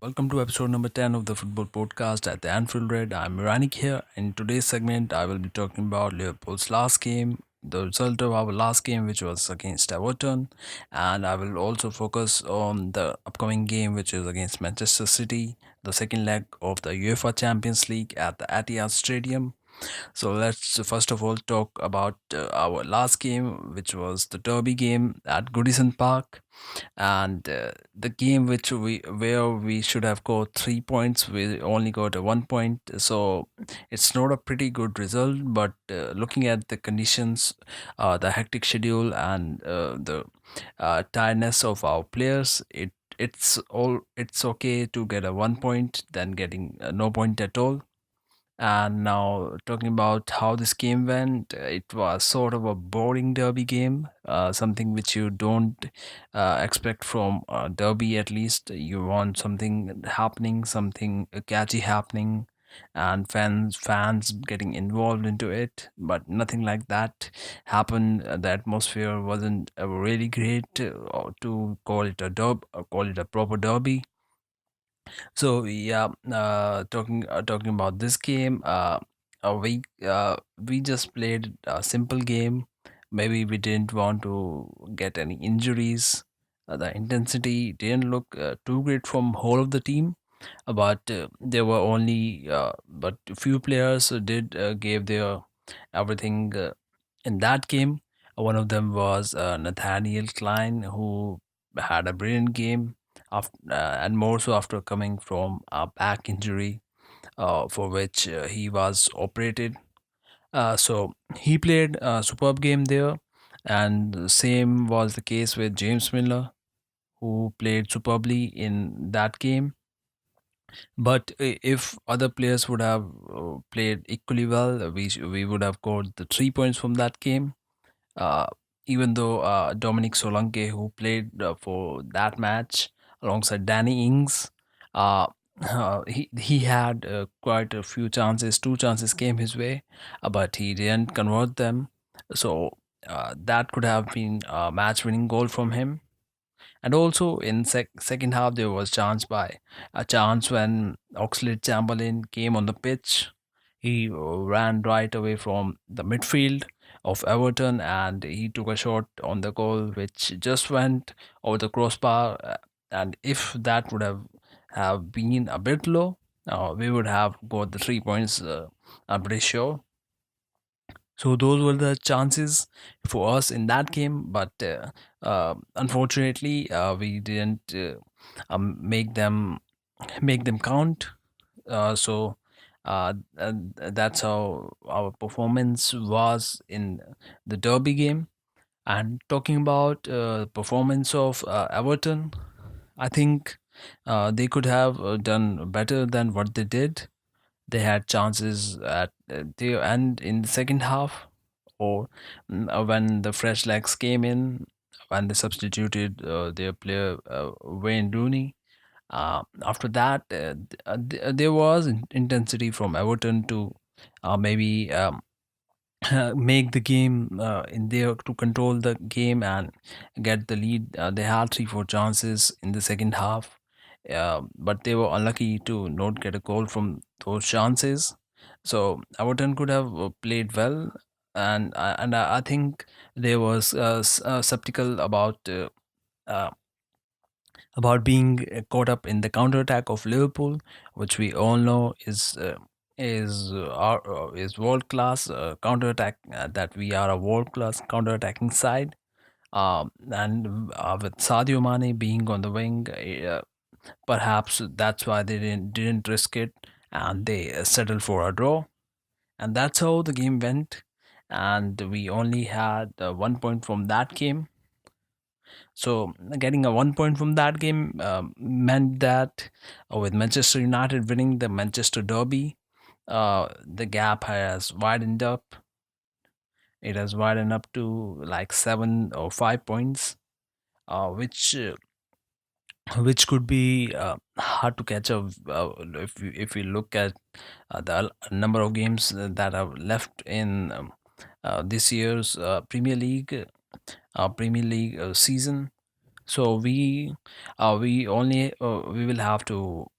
Welcome to episode number 10 of the football podcast at the Anfield Red. I'm Ranik here. In today's segment, I will be talking about Liverpool's last game, the result of our last game, which was against Everton, and I will also focus on the upcoming game, which is against Manchester City, the second leg of the UEFA Champions League at the Etihad Stadium. So let's first of all talk about our last game, which was the derby game at Goodison Park, and the game which we where we should have got 3 points, we only got a 1 point. So it's not a pretty good result. But looking at the conditions, the hectic schedule, and the tiredness of our players, it's okay to get a 1 point than getting no point at all. And now, talking about how this game went, it was sort of a boring derby game, something which you don't expect from a derby. At least you want something happening, something catchy happening, and fans getting involved into it. But nothing like that happened. The atmosphere wasn't really great to call it a call it a proper derby. So yeah, talking about this game, we just played a simple game. Maybe we didn't want to get any injuries. The intensity didn't look too great from whole of the team, but there were only but few players who did gave their everything in that game. One of them was Nathaniel Klein, who had a brilliant game, and more so after coming from a back injury for which he was operated. So he played a superb game there, and the same was the case with James Miller, who played superbly in that game. But if other players would have played equally well, we would have got the 3 points from that game. uh, Even though Dominic Solanke, who played for that match alongside Danny Ings, uh, he had quite a few chances. Two chances came his way, but he didn't convert them. So that could have been a match-winning goal from him. And also in second half, there was a chance when Oxlade Chamberlain came on the pitch. He ran right away from the midfield of Everton, and he took a shot on the goal which just went over the crossbar. And if that would have been a bit low, we would have got the 3 points. I'm pretty sure. So those were the chances for us in that game, but unfortunately, we didn't make them count. That's how our performance was in the derby game. And talking about performance of Everton, I think they could have done better than what they did. They had chances at the end in the second half, or when the fresh legs came in, when they substituted their player Wayne Rooney. After that, there was intensity from Everton to maybe make the game in there to control the game and get the lead. They had three, four chances in the second half, but they were unlucky to not get a goal from those chances. So Everton could have played well, and I think they was skeptical uh, about being caught up in the counter attack of Liverpool, which we all know is world class counter attack. That we are a world class counter attacking side. And with Sadio Mane being on the wing, perhaps that's why they didn't risk it, and they settled for a draw. And that's how the game went. And we only had 1 point from that game. So getting a 1 point from that game meant that with Manchester United winning the Manchester Derby, the gap has widened up. It has widened up to like 7 or 5 points, which which could be hard to catch up if we look at the number of games that are left in this year's Premier League season. So we will have to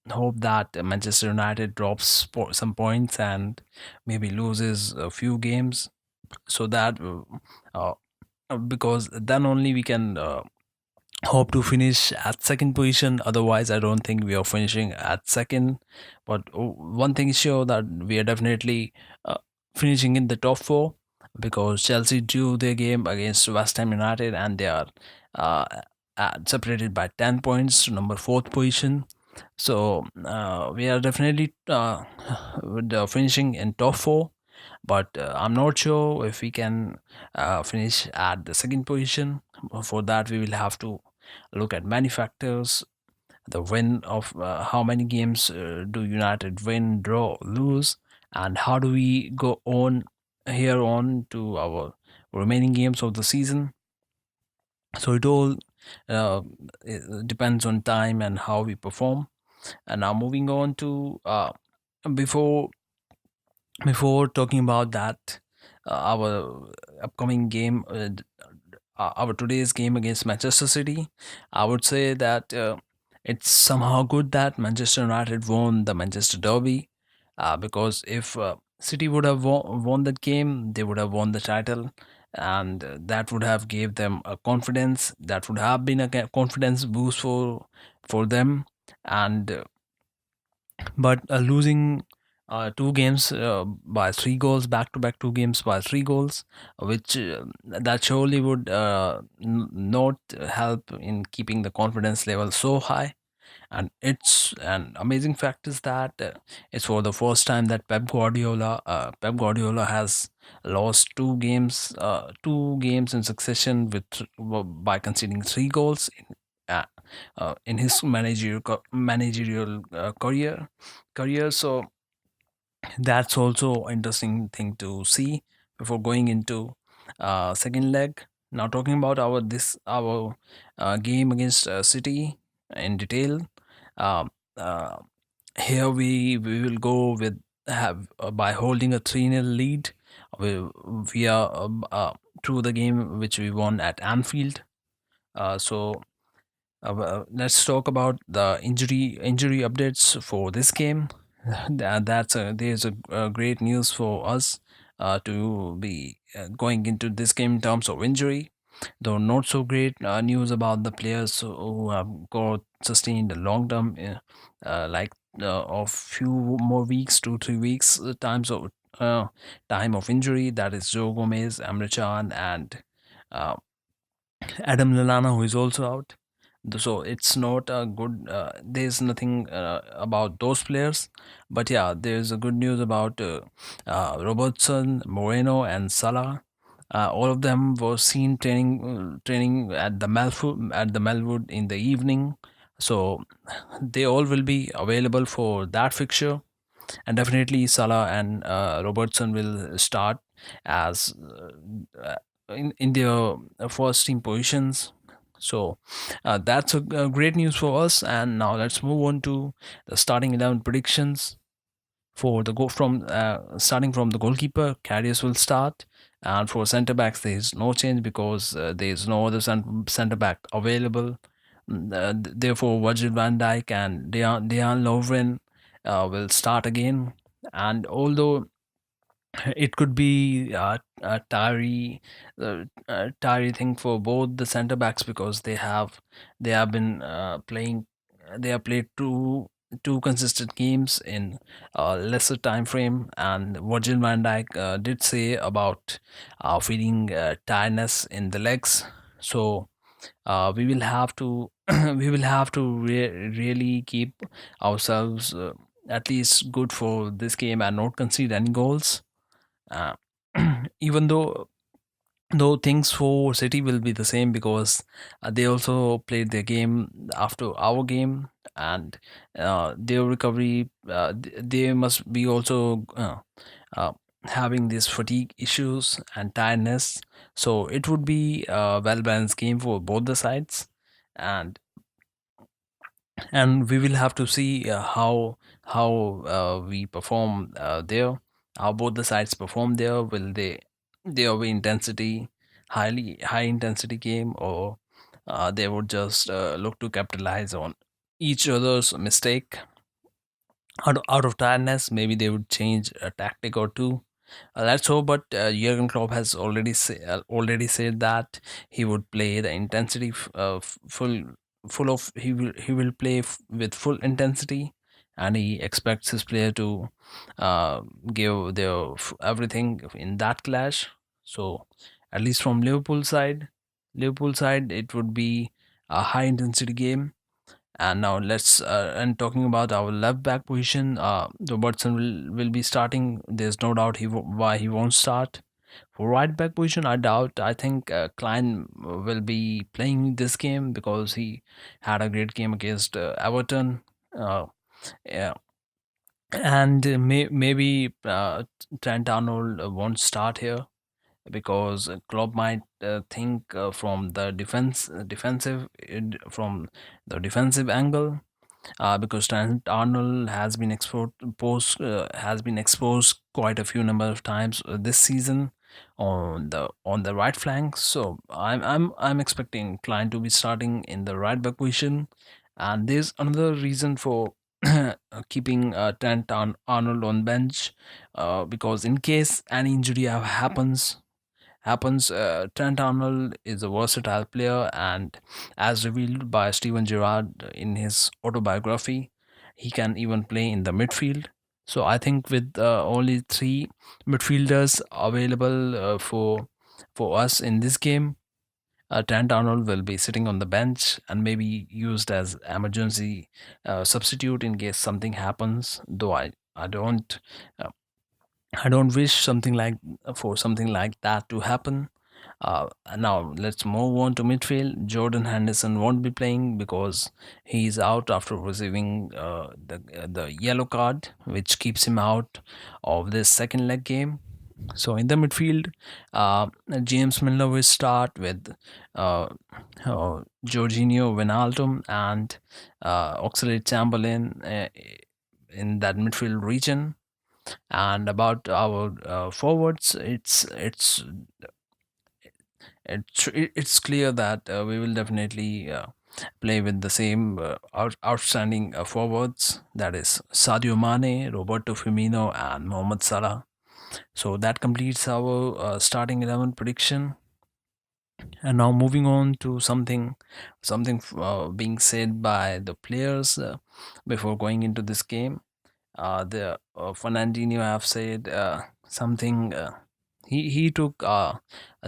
hope that Manchester United drops some points and maybe loses a few games, so that uh, because then only we can hope to finish at second position. Otherwise, I don't think we are finishing at second. But one thing is sure, that we are definitely uh, finishing in the top four, because Chelsea drew their game against West Ham United and they are uh, separated by 10 points to number fourth position. So we are definitely with finishing in top four, but I'm not sure if we can finish at the second position. For that, we will have to look at many factors: the win of how many games do United win, draw, lose, and how do we go on here on to our remaining games of the season. So it all uh, depends on time and how we perform. And now moving on to before talking about that, our upcoming game, our today's game against Manchester City, I would say that it's somehow good that Manchester United won the Manchester Derby, because if City would have won that game, they would have won the title, and that would have gave them a confidence. That would have been a confidence boost for them, and but losing two games by three goals, back to back two games by three goals, which that surely would not help in keeping the confidence level so high. And it's an amazing fact is that it's for the first time that Pep Guardiola has lost two games in succession with by conceding three goals uh, in his managerial career. So that's also interesting thing to see before going into second leg. Now talking about our game against City in detail. um, uh, Here we will go with have by holding a 3-0 lead. We are through the game which we won at Anfield. So let's talk about the injury updates for this game. There's a great news for us to be going into this game in terms of injury. Though not so great news about the players who have got sustained a long term, like of few more weeks, 2 3 weeks uh, time of injury. That is Joe Gomez, Emre Can, and uh, Adam Lallana, who is also out. So it's not a good. There's nothing about those players, but yeah, there's a good news about Robertson, Moreno, and Salah. All of them were seen training at the Melwood in the evening, so they all will be available for that fixture. And definitely Salah and Robertson will start as in their first team positions. So that's great news for us. And now let's move on to the starting 11 predictions for the go from starting from the goalkeeper. Karius will start, and for centre backs there is no change because there is no other centre back available. Therefore, Virgil van Dijk and Dejan Lovren will start again. And although it could be a tiring thing for both the centre backs, because they have been playing. They have played two consistent games in a lesser time frame, and Virgil van Dijk did say about feeling tiredness in the legs. So we will have to we will have to really keep ourselves at least good for this game and not concede any goals. uh, Even though things for City will be the same, because they also played their game after our game, and their recovery, they must be also uh, having these fatigue issues and tiredness. So it would be a well balanced game for both the sides. and and we will have to see how we perform there, how both the sides perform there. Will there be intensity, high intensity game, or They would just look to capitalize on each other's mistake. Out of tiredness, maybe they would change a tactic or two. Let's hope. But Jurgen Klopp has already said that he would play the intensity full of he will play with full intensity, and he expects his player to uh, give their everything in that clash. So at least from Liverpool side, it would be a high intensity game. And now let's and talking about our left back position, Robertson will be starting. There's no doubt why he won't start. For right back position, I doubt. I think Klein will be playing this game because he had a great game against Everton. Uh, yeah, and maybe Trent Arnold won't start here because Klopp might think from the defensive angle, because Trent Arnold has been exposed quite a few number of times this season on the right flank. So I'm expecting Klein to be starting in the right back position, and there's another reason for keeping Arnold on bench, because in case any injury happens, Trent Arnold is a versatile player, and as revealed by Steven Gerrard in his autobiography, he can even play in the midfield. So I think with only three midfielders available for us in this game, Trent Arnold will be sitting on the bench and maybe used as emergency substitute in case something happens. Though uh, I don't wish something like that to happen. Now let's move on to midfield. Jordan Henderson won't be playing because he's out after receiving the yellow card, which keeps him out of this second leg game. So in the midfield, James Milner will start with uh, Jorginho Wijnaldum and Oxlade-Chamberlain in that midfield region. And about our forwards, it's clear that we will definitely play with the same outstanding forwards, that is Sadio Mane, Roberto Firmino, and Mohamed Salah. So that completes our starting 11 prediction. And now moving on to something being said by the players before going into this game. The Fernandinho have said something. He took a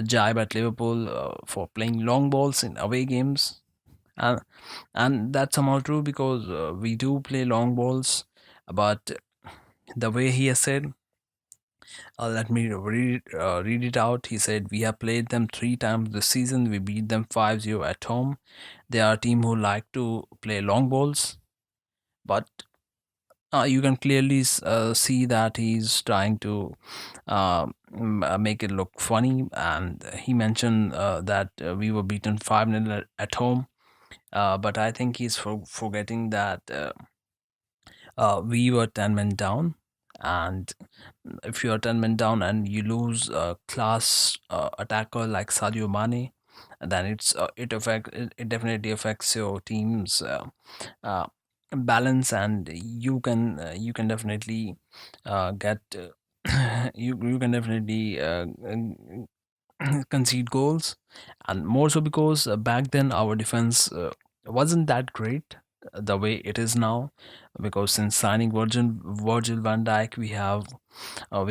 jibe at Liverpool for playing long balls in away games, and that's somehow true because we do play long balls. But the way he has said, let me read it out. He said, "We have played them three times this season. We beat them 5-0 at home. They are a team who like to play long balls, but you can clearly see that he's trying to make it look funny." And he mentioned that we were beaten 5-0 at home, but I think he's forgetting that we were 10 men down. And if you're 10 men down and you lose a class attacker like Sadio Mane, then it definitely affects your team's uh, balance, and you can definitely get you can definitely concede goals. And more so because back then our defense wasn't that great the way it is now, because since signing Virgil van Dijk, we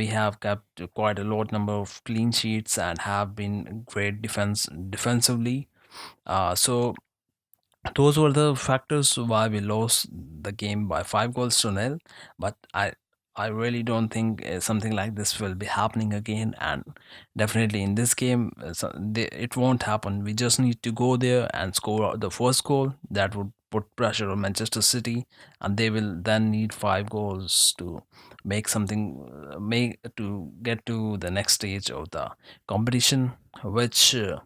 have kept quite a lot number of clean sheets and have been great defensively. So those were the factors why we lost the game by 5 goals to nil. But I really don't think something like this will be happening again, and definitely in this game it won't happen. We just need to go there and score the first goal. That would put pressure on Manchester City, and they will then need 5 goals to make to get to the next stage of the competition, which to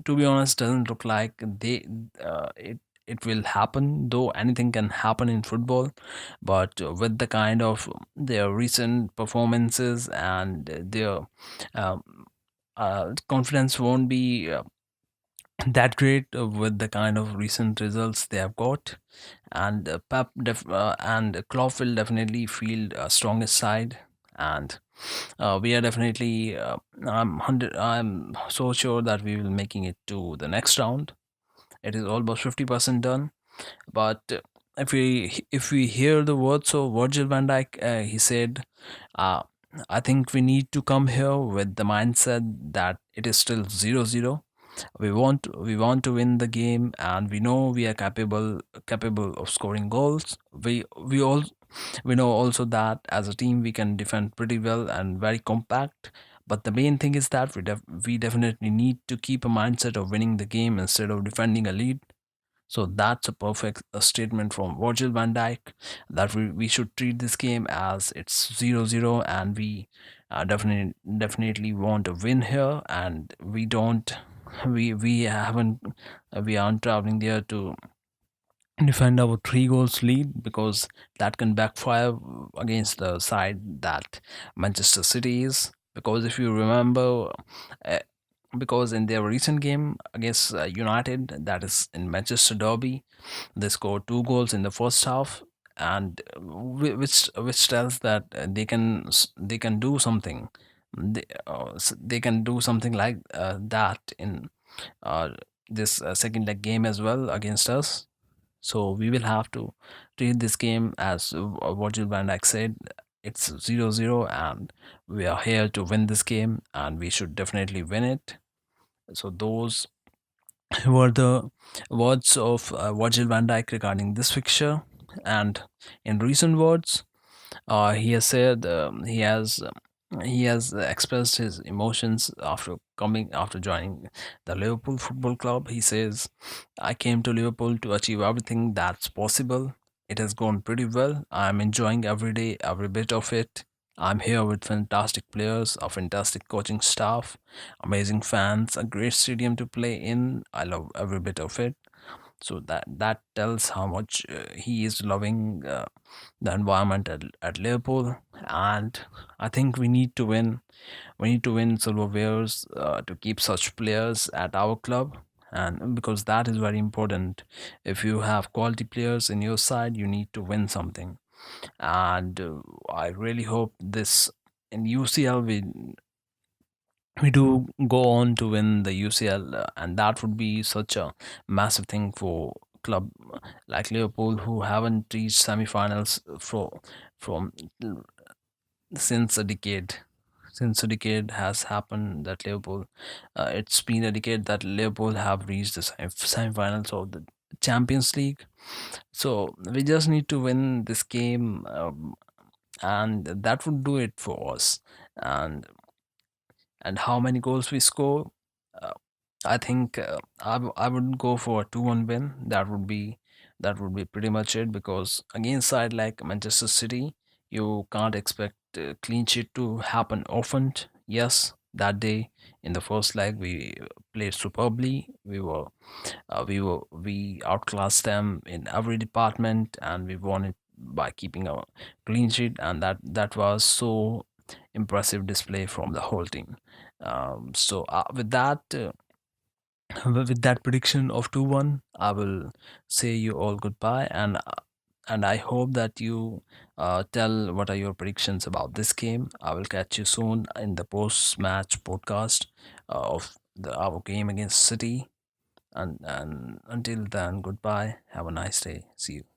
be honest doesn't look like it will happen, though anything can happen in football. But with the kind of their recent performances and their um, confidence won't be that great with the kind of recent results they have got. And and Klopp will definitely field strongest side, and we are definitely. I'm so sure that we will making it to the next round. It is almost 50% done. But if we hear the words of Virgil van Dijk, he said, uh, "I think we need to come here with the mindset that it is still 0-0. We want to win the game, and we know we are capable of scoring goals. We know also that as a team we can defend pretty well and very compact. But the main thing is that we definitely need to keep a mindset of winning the game instead of defending a lead. So that's a perfect statement from Virgil van Dijk, that we should treat this game as it's 0-0, and we definitely want to win here, and we don't we haven't we aren't traveling there to defend our 3 goals lead, because that can backfire against the side that Manchester City is. Because if you remember, uh, because in their recent game against United, that is in Manchester Derby, they scored 2 goals in the first half, and which tells that they can do something. They can do something like that in uh, this second leg game as well against us. So we will have to treat this game as Virgil van Dijk said. It's 0-0, and we are here to win this game, and we should definitely win it. So those were the words of Virgil van Dijk regarding this fixture. And in recent words, he has said he has expressed his emotions after joining the Liverpool Football Club. He says, "I came to Liverpool to achieve everything that's possible. It has gone pretty well. I'm enjoying every day, every bit of it. I'm here with fantastic players, a fantastic coaching staff, amazing fans, a great stadium to play in. I love every bit of it." So that tells how much he is loving the environment at Liverpool. And I think we need to win silverwares to keep such players at our club, and because that is very important. If you have quality players in your side, you need to win something. And I really hope this in UCL we do go on to win the UCL, and that would be such a massive thing for club like Liverpool, who haven't reached semi-finals from since a decade. Since a decade has happened that Liverpool, it's been a decade that Liverpool have reached the semi-finals of the Champions League. So we just need to win this game, and that would do it for us. And how many goals we score. Uh, I think I would go for a 2-1 win. That would be pretty much it, because against side like Manchester City, you can't expect clean sheet to happen often. Yes, that day in the first leg we played superbly. We outclassed them in every department, and we won it by keeping a clean sheet, and that was so impressive display from the whole team. So with that prediction of 2-1, I will say you all goodbye, and I hope that you tell what are your predictions about this game. I will catch you soon in the post-match podcast of our game against City. And until then, goodbye. Have a nice day. See you.